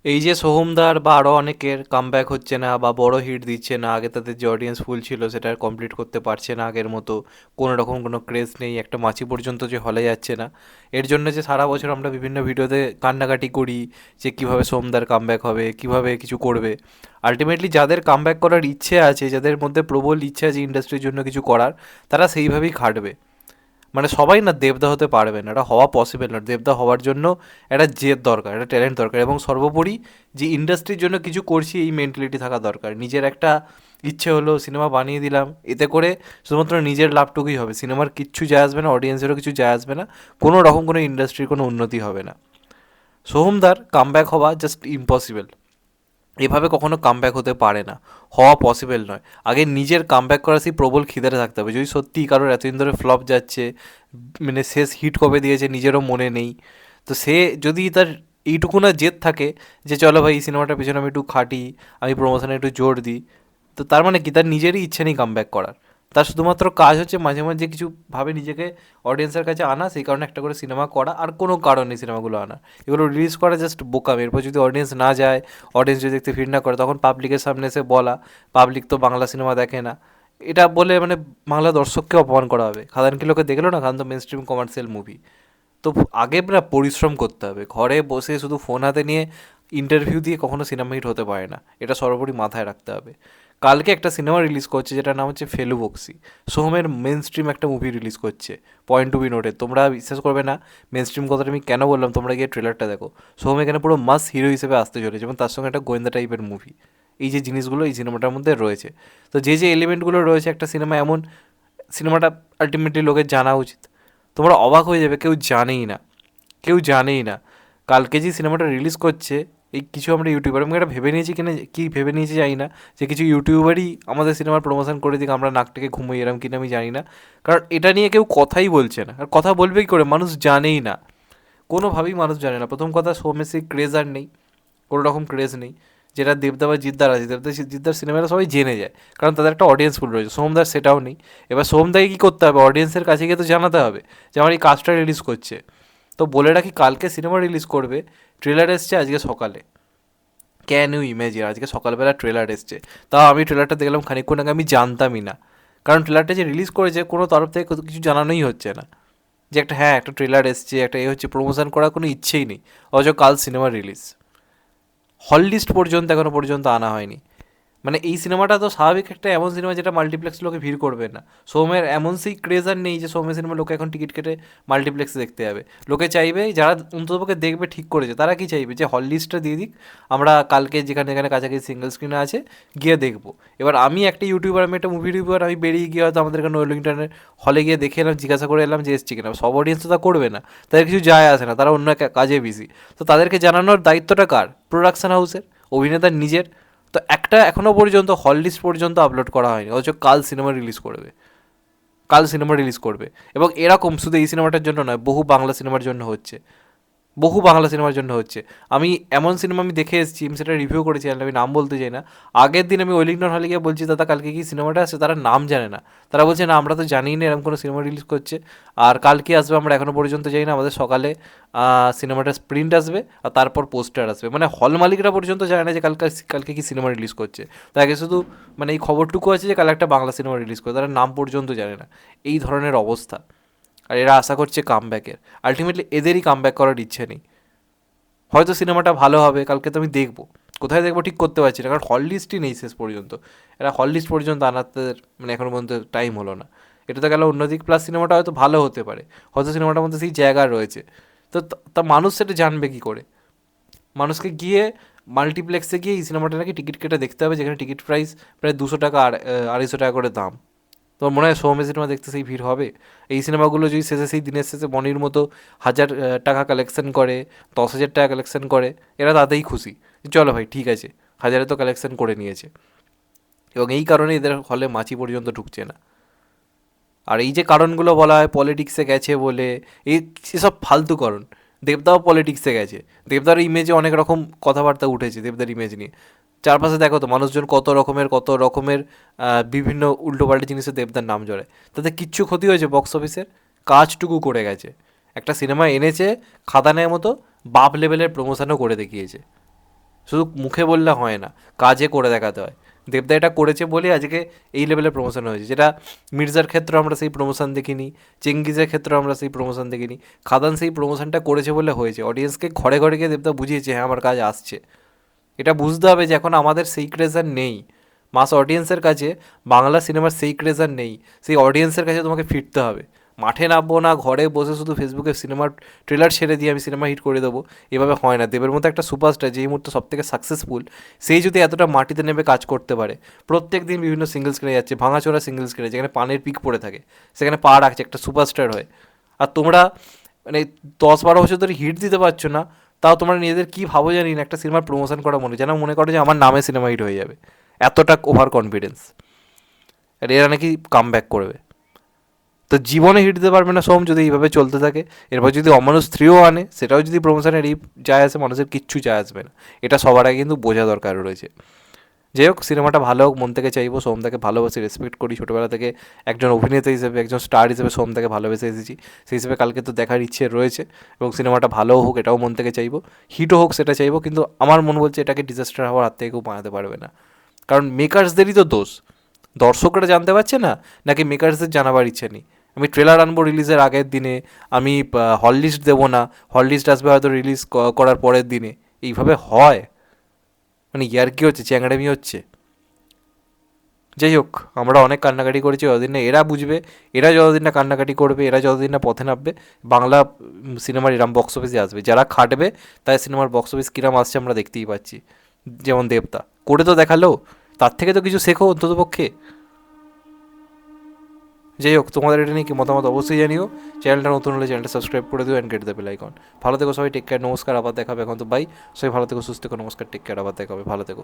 এই যে সোহমদার বা আরও অনেকের কামব্যাক হচ্ছে না বা বড় হিট দিচ্ছে না, আগে তাদের যে অডিয়েন্স ফুল ছিল সেটা কমপ্লিট করতে পারছে না আগের মতো, কোনো রকম কোনো ক্রেজ নেই, একটা মাছি পর্যন্ত যে হলে যাচ্ছে না, এর জন্য যে সারা বছর আমরা বিভিন্ন ভিডিওতে কান্নাকাটি করি যে কীভাবে সোহমদার কামব্যাক হবে, কিভাবে কিছু করবে। আলটিমেটলি যাদের কামব্যাক করার ইচ্ছে আছে, যাদের মধ্যে প্রবল ইচ্ছে আছে ইন্ডাস্ট্রির জন্য কিছু করার, তারা সেইভাবেই খাটবে। মানে সবাই না দেবদা হতে পারবে না, এটা হওয়া পসিবল না। দেবদা হওয়ার জন্য একটা জেদ দরকার, একটা ট্যালেন্ট দরকার, এবং সর্বোপরি যে ইন্ডাস্ট্রির জন্য কিছু করছি এই মেন্টালিটি থাকা দরকার। নিজের একটা ইচ্ছে হলো সিনেমা বানিয়ে দিলাম, এতে করে শুধুমাত্র নিজের লাভটুকুই হবে, সিনেমার কিচ্ছু যায় আসবে না, অডিয়েন্সেরও কিছু যায় আসবে না, কোনো রকম কোনো ইন্ডাস্ট্রির কোনো উন্নতি হবে না। সোহমদার কামব্যাক হওয়া জাস্ট ইম্পসিবল, এভাবে কখনো কামব্যাক হতে পারে না, হওয়া পসিবল নয়। আগে নিজের কামব্যাক করার সেই প্রবল খিদারে থাকতে হবে। যদি সত্যিই কারোর এতদিন ধরে ফ্লপ যাচ্ছে, মানে শেষ হিট কবে দিয়েছে নিজেরও মনে নেই, তো সে যদি তার এইটুকু না জেদ থাকে যে চলো ভাই এই সিনেমাটার পিছনে আমি একটু খাটি, আমি প্রমোশনে একটু জোর দিই, তো তার মানে কি তার নিজেরই ইচ্ছে নেই কামব্যাক করার। তার শুধুমাত্র কাজ হচ্ছে মাঝে মাঝে কিছু ভাবে নিজেকে অডিয়েন্সের কাছে আনা, সেই কারণে একটা করে সিনেমা করা, আর কোনো কারণ নেই সিনেমাগুলো আনা। এগুলো রিলিজ করা জাস্ট বোকামি। এরপর যদি অডিয়েন্স না যায়, অডিয়েন্স যদি দেখতে ফির না করে, তখন পাবলিকের সামনে এসে বলা পাবলিক তো বাংলা সিনেমা দেখে না, এটা বলে মানে বাংলা দর্শককে অপমান করা হবে। খাদান কি লোকে দেখলো না, খাদান তো মেন স্ট্রিম কমার্শিয়াল মুভি। তো আগে না পরিশ্রম করতে হবে, ঘরে বসে শুধু ফোন হাতে নিয়ে ইন্টারভিউ দিয়ে কখনো সিনেমা হিট হতে পারে না, এটা সর্বোপরি মাথায় রাখতে হবে। কালকে একটা সিনেমা রিলিজ করছে যেটার নাম হচ্ছে ফেলু বক্সি। সোহমের মেন স্ট্রিম একটা মুভি রিলিজ করছে, পয়েন্ট টু বি নোটেড। তোমরা বিশ্বাস করবে না মেন স্ট্রিম কথাটা আমি কেন বললাম, তোমরা গিয়ে ট্রেলারটা দেখো। সোহম এখানে পুরো মাস হিরো হিসেবে আসতে চলেছে, এবং তার সঙ্গে একটা গোয়েন্দা টাইপের মুভি। এই যে জিনিসগুলো এই সিনেমাটার মধ্যে রয়েছে, তো যে যে এলিমেন্টগুলো রয়েছে একটা সিনেমা এমন, সিনেমাটা আলটিমেটলি লোকের জানা উচিত। তোমরা অবাক হয়ে যাবে, কেউ জানেই না, কেউ জানেই না। কালকে যে সিনেমাটা রিলিজ করছে, এই কিছু আমরা ইউটিউবার, আমি এটা ভেবে নিয়েছি কিনা, কি ভেবে নিয়েছি জানি না, যে কিছু ইউটিউবারই আমাদের সিনেমার প্রমোশন করে দিক, আমরা নাক থেকে ঘুমোই এরম কিনা আমি জানি না। কারণ এটা নিয়ে কেউ কথাই বলছে না, আর কথা বলবে কী করে, মানুষ জানেই না, কোনোভাবেই মানুষ জানে না। প্রথম কথা, সৌমের সেই ক্রেজ আর নেই, কোনো রকম ক্রেজ নেই। যেটা দেবদা বা জিদ্দার আছে, দেবদা জিদ্দার সিনেমাটা সবাই জেনে যায়, কারণ তাদের একটা অডিয়েন্স ফুল রয়েছে। সোমদার সেটাও নেই। এবার সোমদাকে কী করতে হবে, অডিয়েন্সের কাছে গিয়ে তো জানাতে হবে যে আমার এই কাজটা রিলিজ করছে। তো বলে রাখি, কালকে সিনেমা রিলিজ করবে, ট্রেলার এসছে আজকে সকালে। ক্যান ইউ ইমেজিন, আজকে সকালবেলা ট্রেলার এসছে। তাও আমি ট্রেলারটা দেখলাম খানিকক্ষণ আগে, আমি জানতামই না, কারণ ট্রেলারটা যে রিলিজ করেছে কোনো তরফ থেকে কিছু জানানোই হচ্ছে না, যে একটা হ্যাঁ একটা ট্রেলার এসছে, একটা এ হচ্ছে, প্রমোশন করার কোনো ইচ্ছেই নেই। অথচ কাল সিনেমা রিলিজ, হল লিস্ট পর্যন্ত এখনও পর্যন্ত আনা হয়নি। মানে এই সিনেমাটা তো স্বাভাবিক একটা এমন সিনেমা যেটা মাল্টিপ্লেক্স লোকে ভিড় করবে না। সোমের এমন সেই ক্রেজ আর নেই যে সোমের সিনেমা লোকে এখন টিকিট কেটে মাল্টিপ্লেক্সে দেখতে যাবে। লোকে চাইবে, যারা অন্ততপক্ষে দেখবে ঠিক করেছে, তারা কি চাইবে, যে হল লিস্টটা দিয়ে দিক, আমরা কালকে যেখানে যেখানে কাছাকাছি সিঙ্গেল স্ক্রিনে আছে গিয়ে দেখবো। এবার আমি একটা ইউটিউবার, আমি একটা মুভি রিভিউয়ার, আমি বেরিয়ে গিয়ে হয়তো আমাদের এখানে ওয়েলিংটনের হলে গিয়ে দেখে এলাম, জিজ্ঞাসা করে এলাম যে এসছি কিনা। সব অডিয়েন্স তো তা করবে না, তাদের কিছু যায় আসে না, তারা অন্য একটা কাজে বিজি। তো তাদেরকে জানানোর দায়িত্বটা কার? প্রোডাকশন হাউসের, অভিনেতার নিজের। তো একটা এখনও পর্যন্ত হল লিস্ট পর্যন্ত আপলোড করা হয়নি, অথচ কাল সিনেমা রিলিজ করবে, কাল সিনেমা রিলিজ করবে। এবং এরকম শুধু এই সিনেমাটার জন্য নয়, বহু বাংলা সিনেমার জন্য হচ্ছে, বহু বাংলা সিনেমার জন্য হচ্ছে। আমি এমন সিনেমা আমি দেখে এসেছি, আমি সেটা রিভিউ করেছি, আমি নাম বলতে চাই না। আগের দিন আমি ওয়েলিংটন হলে গিয়ে বলছি দাদা কালকে কি সিনেমাটা আসছে, তারা নাম জানে না। তারা বলছে না আমরা তো জানিই না এরকম কোনো সিনেমা রিলিজ করছে, আর কালকে আসবে আমরা এখনও পর্যন্ত জানি না। আমাদের সকালে সিনেমাটার প্রিন্ট আসবে, আর তারপর পোস্টার আসবে। মানে হল মালিকরা পর্যন্ত জানে না যে কালকে কালকে কি সিনেমা রিলিজ করছে। তাকে শুধু মানে এই খবরটুকু আছে যে কাল একটা বাংলা সিনেমা রিলিজ করে, তারা নাম পর্যন্ত জানে না। এই ধরনের অবস্থা, আর এরা আশা করছে কামব্যাকের। আলটিমেটলি এদেরই কামব্যাক করার ইচ্ছে নেই। হয়তো সিনেমাটা ভালো হবে, কালকে তো আমি দেখবো, কোথায় দেখবো ঠিক করতে পারছি না, কারণ হল লিস্টই নেই শেষ পর্যন্ত। এরা হল লিস্ট পর্যন্ত আনাতে মানে এখনও পর্যন্ত টাইম হলো না। এটা তো গেল অন্যদিক, প্লাস সিনেমাটা হয়তো ভালো হতে পারে, হয়তো সিনেমাটার মধ্যে সেই জায়গা রয়েছে। তো তা মানুষ সেটা জানবে কী করে? মানুষকে গিয়ে মাল্টিপ্লেক্সে গিয়ে এই সিনেমাটা নাকি টিকিট কেটে দেখতে হবে, যেখানে টিকিট প্রাইস প্রায় 200 টাকা, 250 টাকা করে দাম। তোমার মনে হয় সৌম্য সিনেমা দেখতে সেই ভিড় হবে? এই সিনেমাগুলো যদি শেষে সেই দিনের শেষে মনির মতো 1000 টাকা কালেকশন করে, 10,000 টাকা কালেকশন করে, এরা তাতেই খুশি। চলো ভাই ঠিক আছে, হাজারে তো কালেকশন করে নিয়েছে। এবং এই কারণে এদের হলে মাছি পর্যন্ত ঢুকছে না। আর এই যে কারণগুলো বলা হয় পলিটিক্সে গেছে বলে, এই সেসব ফালতু কারণ। দেবদাও পলিটিক্সে গেছে, দেবদার ইমেজে অনেক রকম কথাবার্তা উঠেছে দেবদার ইমেজ নিয়ে। চারপাশে দেখো তো মানুষজন কত রকমের বিভিন্ন উল্টোপাল্টা জিনিসে দেবদার নাম জড়ায়। তাতে কিচ্ছু ক্ষতি হয়েছে বক্স অফিসের? কাজটুকু করে গেছে, একটা সিনেমা এনেছে খাদানের মতো, বাপ লেভেলের প্রমোশনও করে দেখিয়েছে। শুধু মুখে বললে হয় না, কাজে করে দেখাতে হয়। দেবদা এটা করেছে বলে আজকে এই লেভেলের প্রমোশন হয়েছে, যেটা মির্জার ক্ষেত্রে আমরা সেই প্রমোশন দেখিনি, চেঙ্গিজের ক্ষেত্রে আমরা সেই প্রমোশন দেখিনি। খাদান সেই প্রমোশনটা করেছে বলে হয়েছে, অডিয়েন্সকে ঘরে ঘরে গিয়ে দেবদা বুঝিয়েছে হ্যাঁ আমার কাজ আসছে। এটা বুঝতে হবে যে এখন আমাদের সেই ক্রেজ আর নেই, মাস অডিয়েন্সের কাছে বাংলা সিনেমার সেই ক্রেজ আর নেই। সেই অডিয়েন্সের কাছে তোমাকে ফিরতে হবে। মাঠে নামবো না, ঘরে বসে শুধু ফেসবুকে সিনেমার ট্রেলার ছেড়ে দিয়ে আমি সিনেমা হিট করে দেবো, এভাবে হয় না। দেবের মতো একটা সুপারস্টার যেই মুহূর্তে সব থেকে সাকসেসফুল, সেই যদি এতটা মাটিতে নেমে কাজ করতে পারে, প্রত্যেক দিন বিভিন্ন সিঙ্গেলস কিনে যাচ্ছে, ভাঙাচোরা সিঙ্গেলস কিনে, যেখানে পানের পিক পড়ে থাকে সেখানে পা রাখছে একটা সুপারস্টার হয়ে। আর তোমরা মানে 10-12 বছর ধরে হিট দিতে পারছো না, তাও তোমরা নিজেদের কী ভাবো জানি না, একটা সিনেমার প্রমোশন করা যেন মনে করো যে আমার নামে সিনেমা হিট হয়ে যাবে, এতটা ওভার কনফিডেন্স। আর এরা নাকি কাম ব্যাক করবে। তো জীবনে হিট দিতে পারবে না সোম যদি এইভাবে চলতে থাকে। এরপর যদি অমানুষ 3ও আনে, সেটাও যদি প্রমোশনের এই যায় আসে, মানুষের কিচ্ছু যায় আসবে না। এটা সবার আগে কিন্তু বোঝা দরকার রয়েছে। যাই হোক, সিনেমাটা ভালো হোক, মন থেকে চাইবো। সোমদাকে ভালোবাসি, রেসপেক্ট করি ছোটোবেলা থেকে, একজন অভিনেতা হিসেবে, একজন স্টার হিসেবে সোমদাকে ভালোবেসে এসেছি। সেই হিসেবে কালকে তো দেখার ইচ্ছে রয়েছে, এবং সিনেমাটা ভালোও হোক এটাও মন থেকে চাইবো, হিটও হোক সেটা চাইবো। কিন্তু আমার মন বলছে এটাকে ডিজাস্টার হওয়ার হাত থেকে কেউ বানাতে পারবে না, কারণ মেকার্সদেরই তো দোষ। দর্শকরা জানতে পারছে না, নাকি মেকার্সদের জানাবার ইচ্ছে নেই? আমি ট্রেলার আনবো রিলিজের আগের দিনে, আমি হল লিস্ট দেবো না, হল লিস্ট আসবে হয়তো রিলিজ করার পরের দিনে, এইভাবে হয়? মানে ইয়ার কি হচ্ছে, চ্যাংড়ামি হচ্ছে। যাই হোক, আমরা অনেক কান্নাকাটি করেছি, যতদিন না এরা বুঝবে, এরা যতদিন না কান্নাকাটি করবে, এরা যতদিন না পথে নামবে, বাংলা সিনেমার এরম বক্স অফিসে আসবে। যারা খাটবে তাই সিনেমার বক্স অফিস কিরম আসছে আমরা দেখতেই পাচ্ছি। যেমন দেবতা করে তো দেখালো, তার থেকে তো কিছু শেখো অন্তত পক্ষে। যাই হোক, তোমাদের এটা নিয়ে কি মতামত অবশ্যই জানিও। চ্যানেলটা নতুন হলে চ্যানেলটা সাবস্ক্রাইব করে দিও and get the bell icon. ভালো থেকো সবাই, টেক কেয়ার, নমস্কার, আবার দেখাবে। এখন তো বাই, সবাই ভালো থেকো, সুস্থ থেকো, নমস্কার, টেক কেয়ার, আবার দেখাবে, ভালো থেকো।